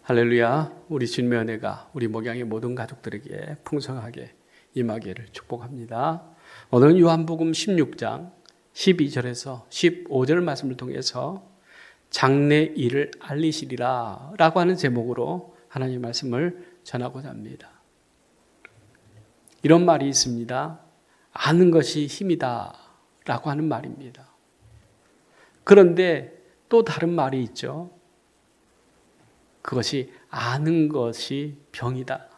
할렐루야. 우리 주님의 은혜가 우리 목양의 모든 가족들에게 풍성하게 임하기를 축복합니다. 오늘은 요한복음 16장 12절에서 15절 말씀을 통해서 장래일을 알리시리라 라고 하는 제목으로 하나님의 말씀을 전하고자 합니다. 이런 말이 있습니다. 아는 것이 힘이다 라고 하는 말입니다. 그런데 또 다른 말이 있죠. 그것이 아는 것이 병이다.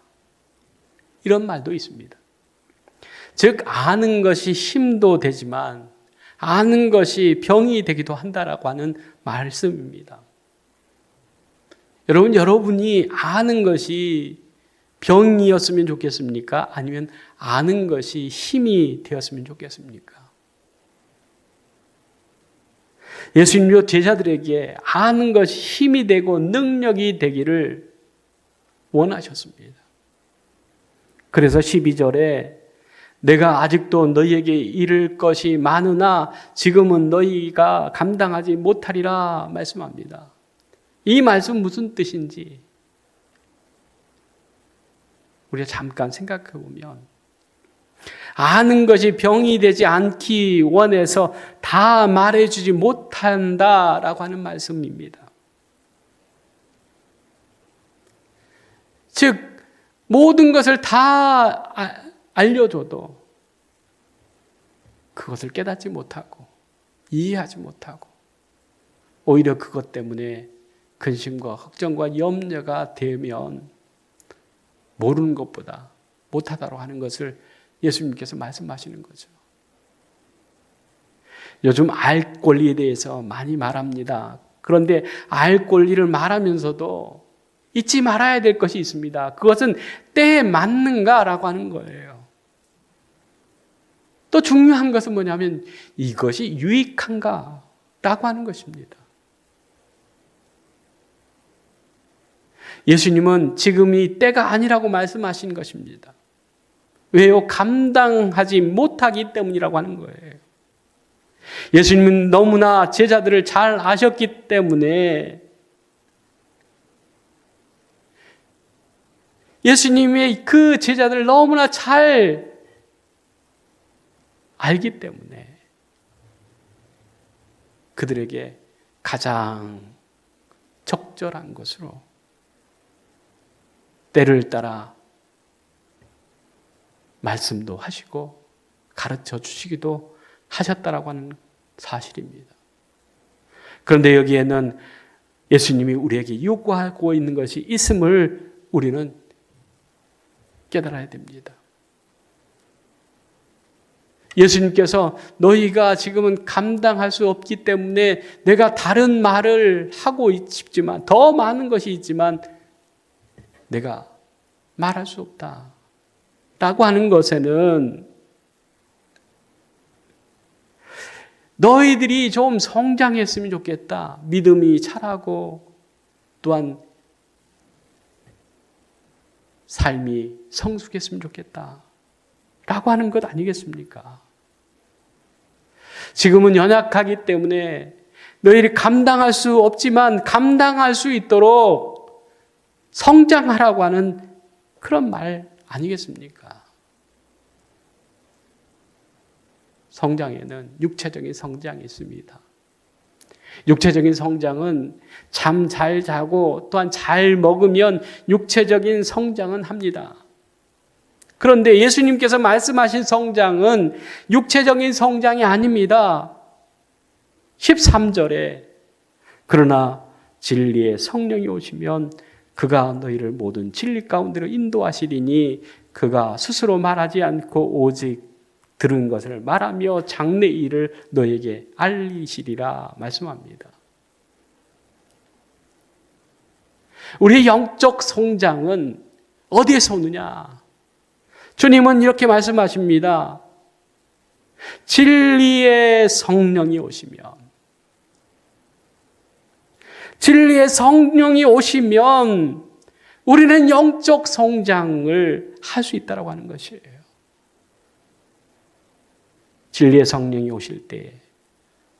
이런 말도 있습니다. 즉 아는 것이 힘도 되지만 아는 것이 병이 되기도 한다라고 하는 말씀입니다. 여러분이 아는 것이 병이었으면 좋겠습니까? 아니면 아는 것이 힘이 되었으면 좋겠습니까? 예수님도 제자들에게 아는 것이 힘이 되고 능력이 되기를 원하셨습니다. 그래서 12절에 내가 아직도 너희에게 이를 것이 많으나 지금은 너희가 감당하지 못하리라 말씀합니다. 이 말씀 무슨 뜻인지 우리가 잠깐 생각해 보면 아는 것이 병이 되지 않기 원해서 다 말해주지 못한다라고 하는 말씀입니다. 즉 모든 것을 다 알려줘도 그것을 깨닫지 못하고 이해하지 못하고 오히려 그것 때문에 근심과 걱정과 염려가 되면 모르는 것보다 못하다고 하는 것을 예수님께서 말씀하시는 거죠. 요즘 알 권리에 대해서 많이 말합니다. 그런데 알 권리를 말하면서도 잊지 말아야 될 것이 있습니다. 그것은 때에 맞는가라고 하는 거예요. 또 중요한 것은 뭐냐면 이것이 유익한가라고 하는 것입니다. 예수님은 지금이 때가 아니라고 말씀하신 것입니다. 왜요? 감당하지 못하기 때문이라고 하는 거예요. 예수님은 너무나 제자들을 잘 아셨기 때문에 예수님의 그 제자들을 너무나 잘 알기 때문에 그들에게 가장 적절한 것으로 때를 따라 말씀도 하시고 가르쳐 주시기도 하셨다라고 하는 사실입니다. 그런데 여기에는 예수님이 우리에게 요구하고 있는 것이 있음을 우리는 깨달아야 됩니다. 예수님께서 너희가 지금은 감당할 수 없기 때문에 내가 다른 말을 하고 싶지만 더 많은 것이 있지만 내가 말할 수 없다. 라고 하는 것에는 너희들이 좀 성장했으면 좋겠다. 믿음이 자라고 또한 삶이 성숙했으면 좋겠다. 라고 하는 것 아니겠습니까? 지금은 연약하기 때문에 너희들이 감당할 수 없지만 감당할 수 있도록 성장하라고 하는 그런 말 아니겠습니까? 성장에는 육체적인 성장이 있습니다. 육체적인 성장은 잠 잘 자고 또한 잘 먹으면 육체적인 성장은 합니다. 그런데 예수님께서 말씀하신 성장은 육체적인 성장이 아닙니다. 13절에 그러나 진리의 성령이 오시면 그가 너희를 모든 진리 가운데로 인도하시리니 그가 스스로 말하지 않고 오직 들은 것을 말하며 장래일을 너에게 알리시리라 말씀합니다. 우리의 영적 성장은 어디에서 오느냐? 주님은 이렇게 말씀하십니다. 진리의 성령이 오시면 우리는 영적 성장을 할 수 있다고 하는 것이에요. 진리의 성령이 오실 때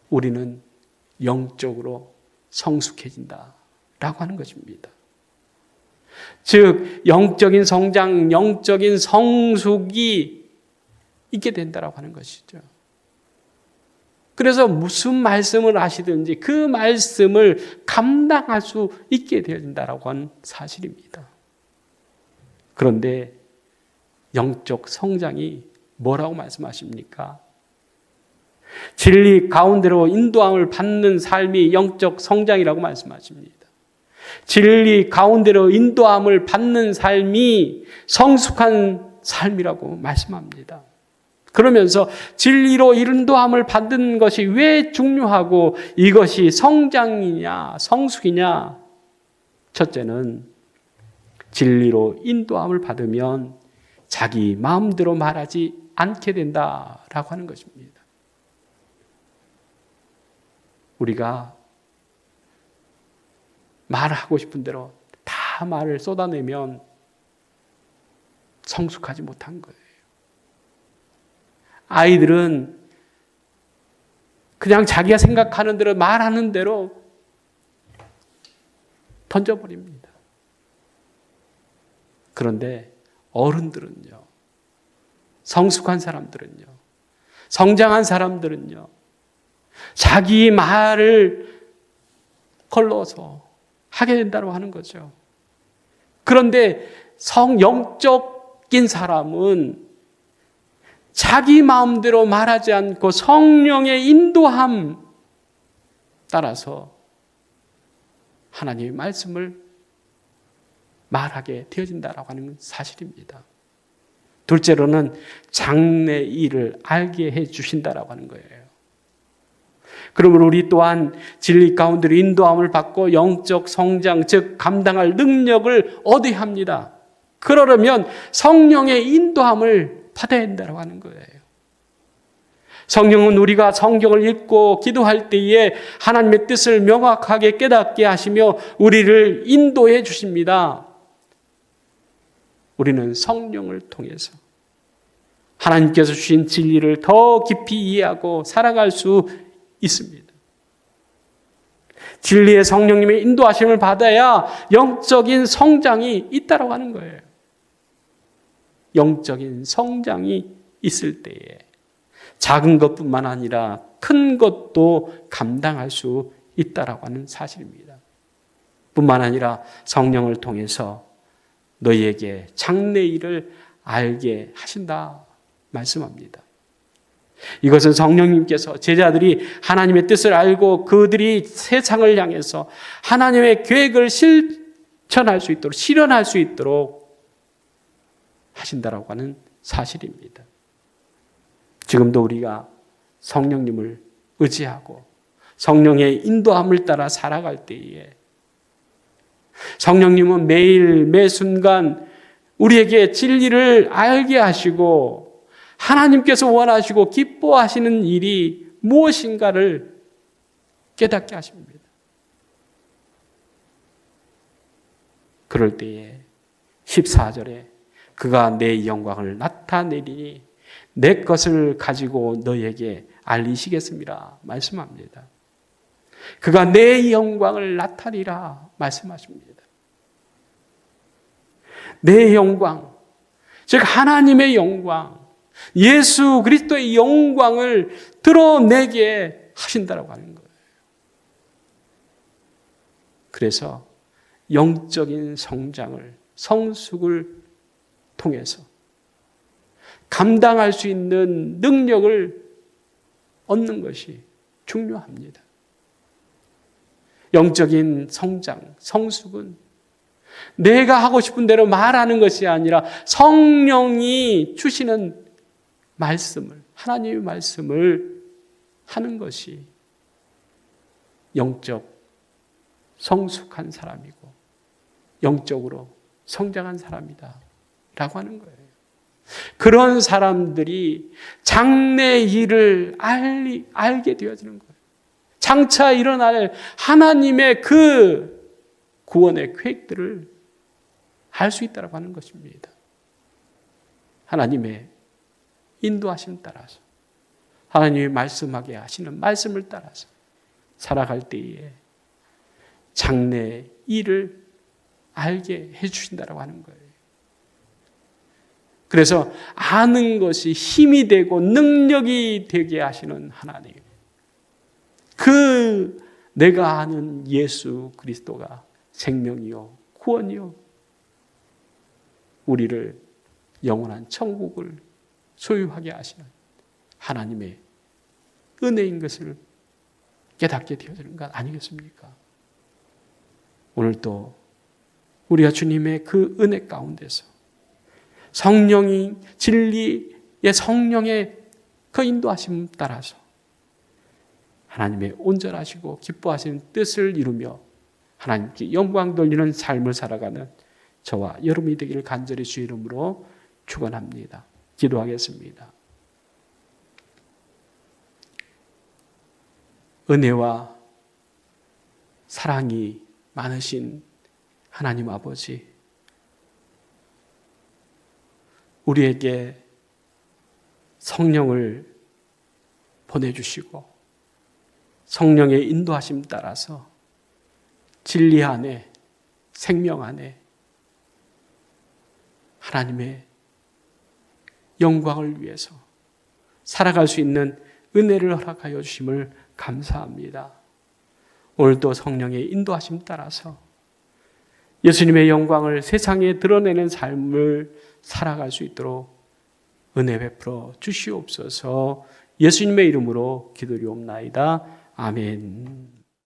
우리는 영적으로 성숙해진다라고 하는 것입니다. 즉 영적인 성장, 영적인 성숙이 있게 된다라고 하는 것이죠. 그래서 무슨 말씀을 하시든지 그 말씀을 감당할 수 있게 되어진다라고 하는 사실입니다. 그런데 영적 성장이 뭐라고 말씀하십니까? 진리 가운데로 인도함을 받는 삶이 영적 성장이라고 말씀하십니다. 진리 가운데로 인도함을 받는 삶이 성숙한 삶이라고 말씀합니다. 그러면서 진리로 인도함을 받는 것이 왜 중요하고 이것이 성장이냐 성숙이냐? 첫째는 진리로 인도함을 받으면 자기 마음대로 말하지 않게 된다라고 하는 것입니다. 우리가 말하고 싶은 대로 다 말을 쏟아내면 성숙하지 못한 거예요. 아이들은 그냥 자기가 생각하는 대로 말하는 대로 던져버립니다. 그런데 어른들은요, 성숙한 사람들은요, 성장한 사람들은요, 자기 말을 걸러서 하게 된다고 하는 거죠. 그런데 영적인 사람은 자기 마음대로 말하지 않고 성령의 인도함 따라서 하나님의 말씀을 말하게 되어진다라고 하는 사실입니다. 둘째로는 장래 일을 알게 해 주신다라고 하는 거예요. 그러므로 우리 또한 진리 가운데로 인도함을 받고 영적 성장, 즉 감당할 능력을 얻어야 합니다. 그러려면 성령의 인도함을 받아야 된다고 하는 거예요. 성령은 우리가 성경을 읽고 기도할 때에 하나님의 뜻을 명확하게 깨닫게 하시며 우리를 인도해 주십니다. 우리는 성령을 통해서 하나님께서 주신 진리를 더 깊이 이해하고 살아갈 수 있습니다. 진리의 성령님의 인도하심을 받아야 영적인 성장이 있다고 하는 거예요. 영적인 성장이 있을 때에 작은 것뿐만 아니라 큰 것도 감당할 수 있다고 하는 사실입니다. 뿐만 아니라 성령을 통해서 너희에게 장래 일을 알게 하신다 말씀합니다. 이것은 성령님께서 제자들이 하나님의 뜻을 알고 그들이 세상을 향해서 하나님의 계획을 실천할 수 있도록 실현할 수 있도록 하신다라고 하는 사실입니다. 지금도 우리가 성령님을 의지하고 성령의 인도함을 따라 살아갈 때에 성령님은 매일 매 순간 우리에게 진리를 알게 하시고 하나님께서 원하시고 기뻐하시는 일이 무엇인가를 깨닫게 하십니다. 그럴 때에 14절에 그가 내 영광을 나타내리니 내 것을 가지고 너에게 알리시겠습니다 말씀합니다. 그가 내 영광을 나타내리라 말씀하십니다. 내 영광, 즉 하나님의 영광, 예수 그리스도의 영광을 드러내게 하신다고 하는 거예요. 그래서 영적인 성장을, 성숙을 통해서 감당할 수 있는 능력을 얻는 것이 중요합니다. 영적인 성장, 성숙은 내가 하고 싶은 대로 말하는 것이 아니라 성령이 주시는 말씀을, 하나님의 말씀을 하는 것이 영적 성숙한 사람이고 영적으로 성장한 사람이다 라고 하는 거예요. 그런 사람들이 장래 일을 알게 되어지는 거예요. 장차 일어날 하나님의 그 구원의 계획들을 알 수 있다고 하는 것입니다. 하나님의 인도하심 따라서 하나님이 말씀하게 하시는 말씀을 따라서 살아갈 때에 장래 일을 알게 해주신다고 하는 거예요. 그래서 아는 것이 힘이 되고 능력이 되게 하시는 하나님. 그 내가 아는 예수 그리스도가 생명이요 구원이요 우리를 영원한 천국을 소유하게 하시는 하나님의 은혜인 것을 깨닫게 되어지는 것 아니겠습니까? 오늘도 우리가 주님의 그 은혜 가운데서 성령이 진리의 성령의 그 인도하심 따라서 하나님의 온전하시고 기뻐하시는 뜻을 이루며 하나님께 영광 돌리는 삶을 살아가는 저와 여러분이 되기를 간절히 주의 이름으로 축원합니다. 기도하겠습니다. 은혜와 사랑이 많으신 하나님 아버지, 우리에게 성령을 보내주시고 성령의 인도하심 따라서 진리 안에 생명 안에 하나님의 영광을 위해서 살아갈 수 있는 은혜를 허락하여 주심을 감사합니다. 오늘도 성령의 인도하심 따라서 예수님의 영광을 세상에 드러내는 삶을 살아갈 수 있도록 은혜 베풀어 주시옵소서. 예수님의 이름으로 기도리옵나이다. 아멘.